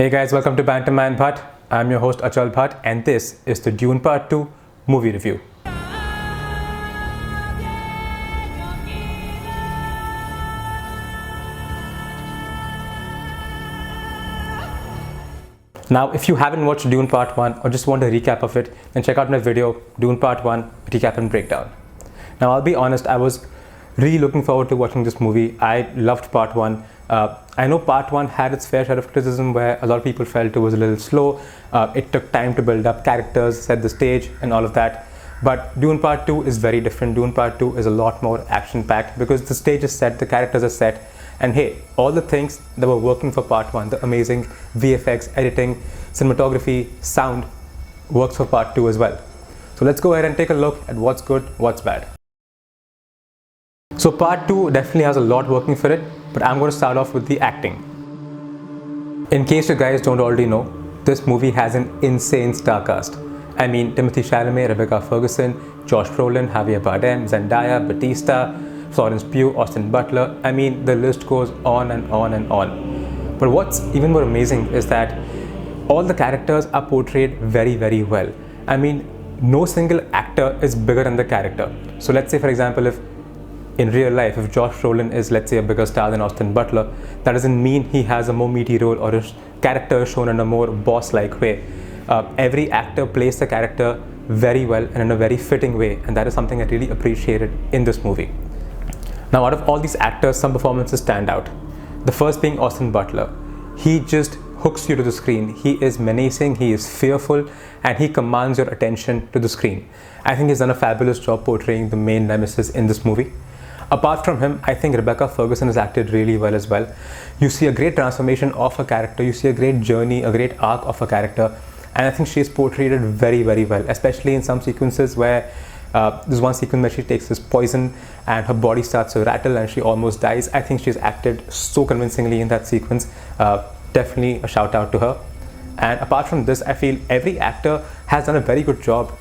Hey guys, welcome to Bantam Man Bhatt. I'm your host Achal Bhatt and this is the Dune Part 2 movie review. Now, if you haven't watched Dune Part 1 or just want a recap of it, then check out my video, Dune Part 1, Recap and Breakdown. Now, I'll be honest, I was really looking forward to watching this movie. I loved Part 1. I know Part 1 had its fair share of criticism where a lot of people felt it was a little slow. It took time to build up characters, set the stage and all of that. But Dune Part 2 is very different. Dune Part 2 is a lot more action-packed because the stage is set, the characters are set. And hey, all the things that were working for Part 1, the amazing VFX, editing, cinematography, sound, works for Part 2 as well. So let's go ahead and take a look at what's good, what's bad. So Part 2 definitely has a lot working for it, but I'm going to start off with the acting. In case you guys don't already know, this movie has an insane star cast. I mean, Timothée Chalamet, Rebecca Ferguson, Josh Brolin, Javier Bardem, Zendaya, Batista, Florence Pugh, Austin Butler. I mean, the list goes on and on and on. But what's even more amazing is that all the characters are portrayed very, very well. I mean, no single actor is bigger than the character. So let's say, for example, if in real life, if Josh Brolin is, let's say, a bigger star than Austin Butler, that doesn't mean he has a more meaty role or his character is shown in a more boss-like way. Every actor plays the character very well and in a very fitting way, and that is something I really appreciated in this movie. Now, out of all these actors, some performances stand out. The first being Austin Butler. He just hooks you to the screen. He is menacing, he is fearful, and he commands your attention to the screen. I think he's done a fabulous job portraying the main nemesis in this movie. Apart from him, I think Rebecca Ferguson has acted really well as well. You see a great transformation of a character, you see a great journey, a great arc of a character, and I think she's portrayed it very, very well, especially in some sequences where there's one sequence where she takes this poison and her body starts to rattle and she almost dies. I think she's acted so convincingly in that sequence. Definitely a shout out to her. And apart from this, I feel every actor has done a very good job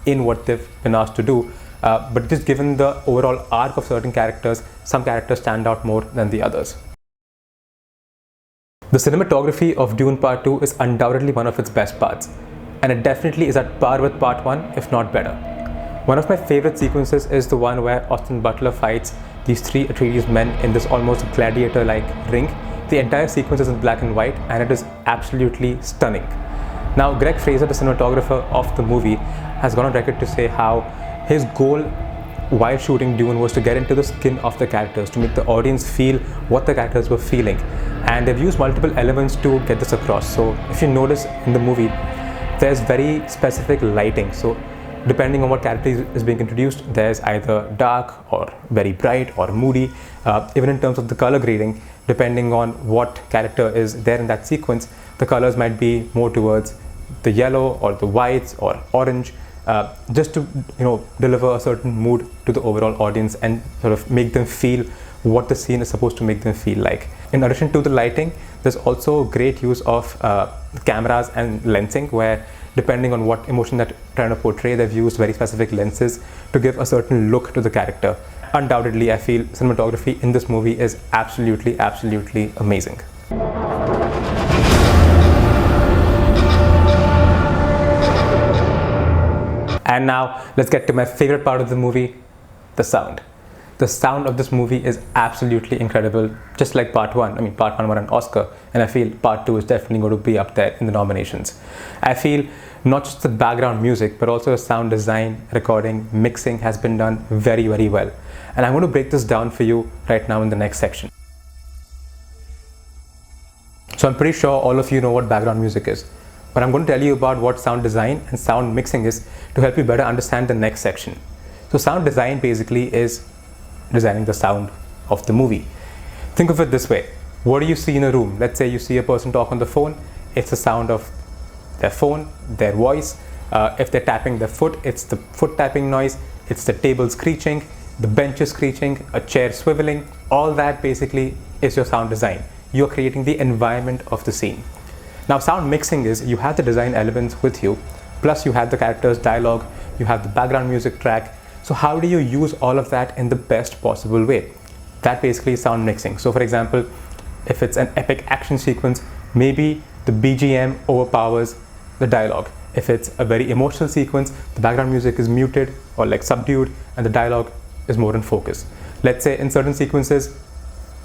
in what they've been asked to do. But just given the overall arc of certain characters, some characters stand out more than the others. The cinematography of Dune Part 2 is undoubtedly one of its best parts, and it definitely is at par with Part 1, if not better. One of my favorite sequences is the one where Austin Butler fights these three Atreides men in this almost gladiator-like ring. The entire sequence is in black and white, and it is absolutely stunning. Now, Greg Fraser, the cinematographer of the movie, has gone on record to say how his goal while shooting Dune was to get into the skin of the characters, to make the audience feel what the characters were feeling. And they've used multiple elements to get this across. So if you notice in the movie, there's very specific lighting. So depending on what character is being introduced, there's either dark or very bright or moody. Even in terms of the color grading, depending on what character is there in that sequence, the colors might be more towards the yellow or the whites or orange. Just to deliver a certain mood to the overall audience and sort of make them feel what the scene is supposed to make them feel like. In addition to the lighting, there's also great use of cameras and lensing, where depending on what emotion that trying to portray, they've used very specific lenses to give a certain look to the character. Undoubtedly, I feel cinematography in this movie is absolutely amazing. And now, let's get to my favorite part of the movie, the sound. The sound of this movie is absolutely incredible, just like Part 1. I mean, Part 1 won an Oscar, and I feel Part 2 is definitely going to be up there in the nominations. I feel not just the background music, but also the sound design, recording, mixing has been done very, very well. And I'm going to break this down for you right now in the next section. So I'm pretty sure all of you know what background music is, but I'm going to tell you about what sound design and sound mixing is to help you better understand the next section. So sound design basically is designing the sound of the movie. Think of it this way. What do you see in a room? Let's say you see a person talk on the phone. It's the sound of their phone, their voice. If they're tapping their foot, it's the foot tapping noise. It's the table screeching, the benches screeching, a chair swiveling. All that basically is your sound design. You're creating the environment of the scene. Now, sound mixing is you have the design elements with you, plus you have the character's dialogue, you have the background music track. So how do you use all of that in the best possible way? That basically is sound mixing. So for example, if it's an epic action sequence, maybe the BGM overpowers the dialogue. If it's a very emotional sequence, the background music is muted or like subdued and the dialogue is more in focus. Let's say in certain sequences,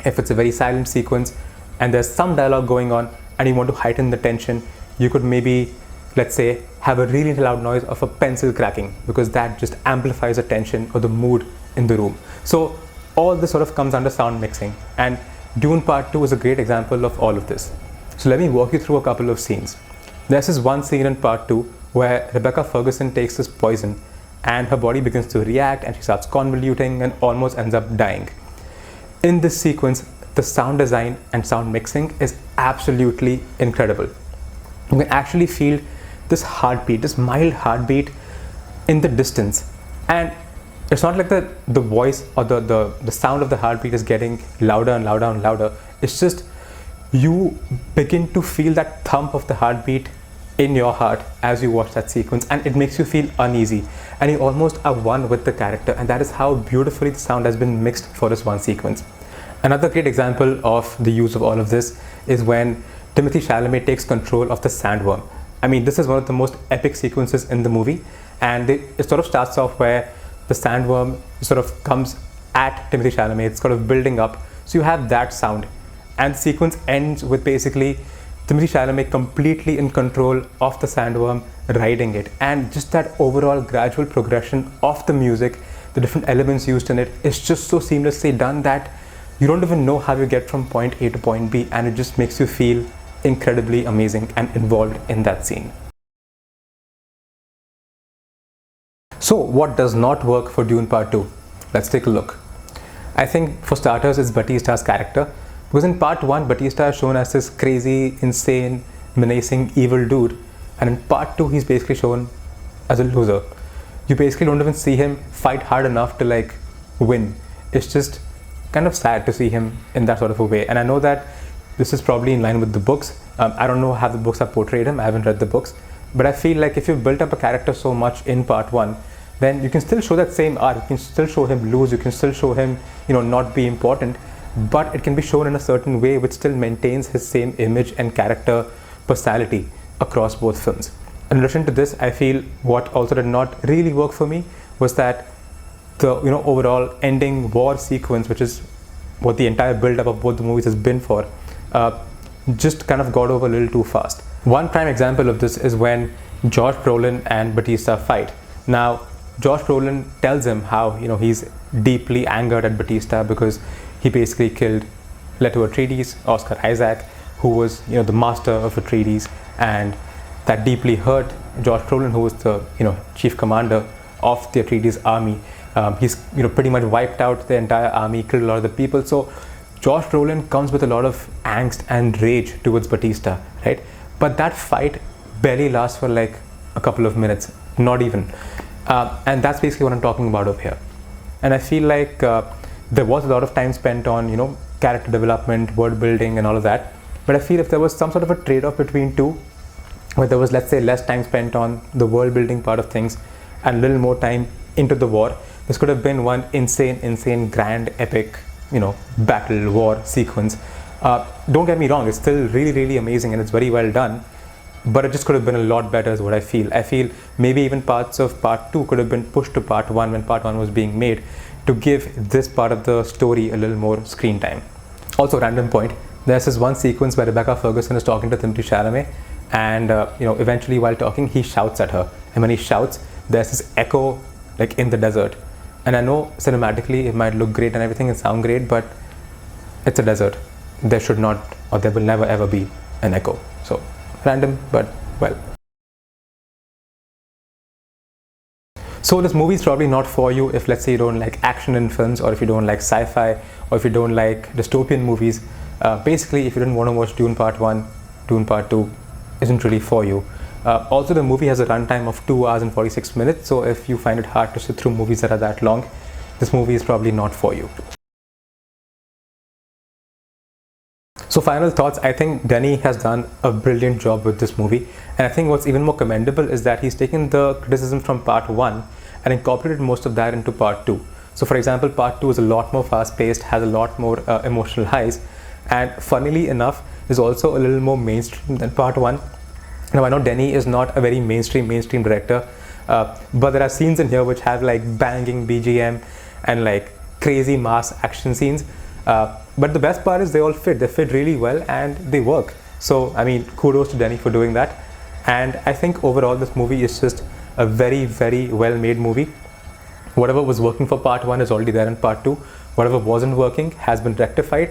if it's a very silent sequence and there's some dialogue going on and you want to heighten the tension, you could maybe, let's say, have a really loud noise of a pencil cracking, because that just amplifies the tension or the mood in the room. So all this sort of comes under sound mixing, and Dune Part 2 is a great example of all of this. So let me walk you through a couple of scenes. There's this one scene in Part 2 where Rebecca Ferguson takes this poison and her body begins to react and she starts convoluting and almost ends up dying. In this sequence, the sound design and sound mixing is absolutely incredible. You can actually feel this heartbeat, this mild heartbeat in the distance, and it's not like the voice or the sound of the heartbeat is getting louder and louder and louder. It's just you begin to feel that thump of the heartbeat in your heart as you watch that sequence, and it makes you feel uneasy and you almost are one with the character, and that is how beautifully the sound has been mixed for this one sequence. Another great example of the use of all of this is when Timothée Chalamet takes control of the sandworm. I mean, this is one of the most epic sequences in the movie, and it sort of starts off where the sandworm sort of comes at Timothée Chalamet. It's sort of building up, so you have that sound, and the sequence ends with basically Timothée Chalamet completely in control of the sandworm, riding it, and just that overall gradual progression of the music, the different elements used in it, is just so seamlessly done that you don't even know how you get from point A to point B, and it just makes you feel incredibly amazing and involved in that scene. So what does not work for Dune Part 2? Let's take a look. I think for starters it's Batista's character, because in Part 1 Batista is shown as this crazy, insane, menacing, evil dude, and in Part 2 he's basically shown as a loser. You basically don't even see him fight hard enough to like win. It's just kind of sad to see him in that sort of a way, and I know that this is probably in line with the books. I don't know how the books have portrayed him, I haven't read the books, but I feel like if you've built up a character so much in Part 1, then you can still show that same arc. You can still show him lose, you can still show him, not be important, but it can be shown in a certain way which still maintains his same image and character personality across both films. In addition to this, I feel what also did not really work for me was that the overall ending war sequence, which is what the entire build-up of both the movies has been for, just kind of got over a little too fast. One prime example of this is when Josh Brolin and Batista fight. Now, Josh Brolin tells him how he's deeply angered at Batista because he basically killed Leto Atreides, Oscar Isaac, who was the master of Atreides, and that deeply hurt Josh Brolin, who was the chief commander of the Atreides army. He's pretty much wiped out the entire army, killed a lot of the people. So Josh Brolin comes with a lot of angst and rage towards Batista, right? But that fight barely lasts for like a couple of minutes, not even. And that's basically what I'm talking about over here. And I feel like there was a lot of time spent on character development, world building and all of that. But I feel if there was some sort of a trade-off between two, where there was, let's say, less time spent on the world building part of things and a little more time into the war, this could have been one insane, grand, epic, battle war sequence. Don't get me wrong, it's still really amazing and it's very well done, but it just could have been a lot better is what I feel. I feel maybe even parts of Part 2 could have been pushed to Part 1 when Part 1 was being made to give this part of the story a little more screen time. Also, random point, there's this one sequence where Rebecca Ferguson is talking to Timothée Chalamet, and eventually while talking he shouts at her, and when he shouts there's this echo like in the desert. And I know cinematically it might look great and everything and sound great, but it's a desert. There should not, or there will never ever be an echo. So random, but well. So this movie is probably not for you if, let's say, you don't like action in films, or if you don't like sci-fi, or if you don't like dystopian movies. Basically, if you didn't want to watch Dune Part 1, Dune Part 2 isn't really for you. Also, the movie has a runtime of 2 hours and 46 minutes, so if you find it hard to sit through movies that are that long, this movie is probably not for you. So final thoughts, I think Denis has done a brilliant job with this movie, and I think what's even more commendable is that he's taken the criticism from Part 1 and incorporated most of that into Part 2. So for example, Part 2 is a lot more fast-paced, has a lot more emotional highs, and funnily enough, is also a little more mainstream than part 1. Now, I know Denny is not a very mainstream director, but there are scenes in here which have like banging BGM and like crazy mass action scenes. But the best part is they all fit. They fit really well and they work. So, I mean, kudos to Denny for doing that. And I think overall this movie is just a very, very well made movie. Whatever was working for part 1 is already there in part 2. Whatever wasn't working has been rectified.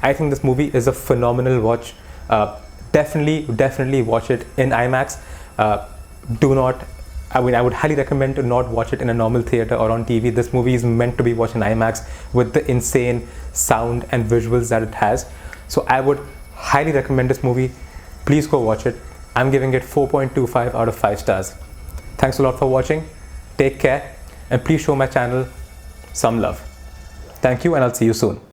I think this movie is a phenomenal watch. Definitely watch it in IMAX. I would highly recommend to not watch it in a normal theater or on TV. This movie is meant to be watched in IMAX with the insane sound and visuals that it has. So I would highly recommend this movie. Please go watch it. I'm giving it 4.25 out of 5 stars. Thanks a lot for watching. Take care and please show my channel some love. Thank you and I'll see you soon.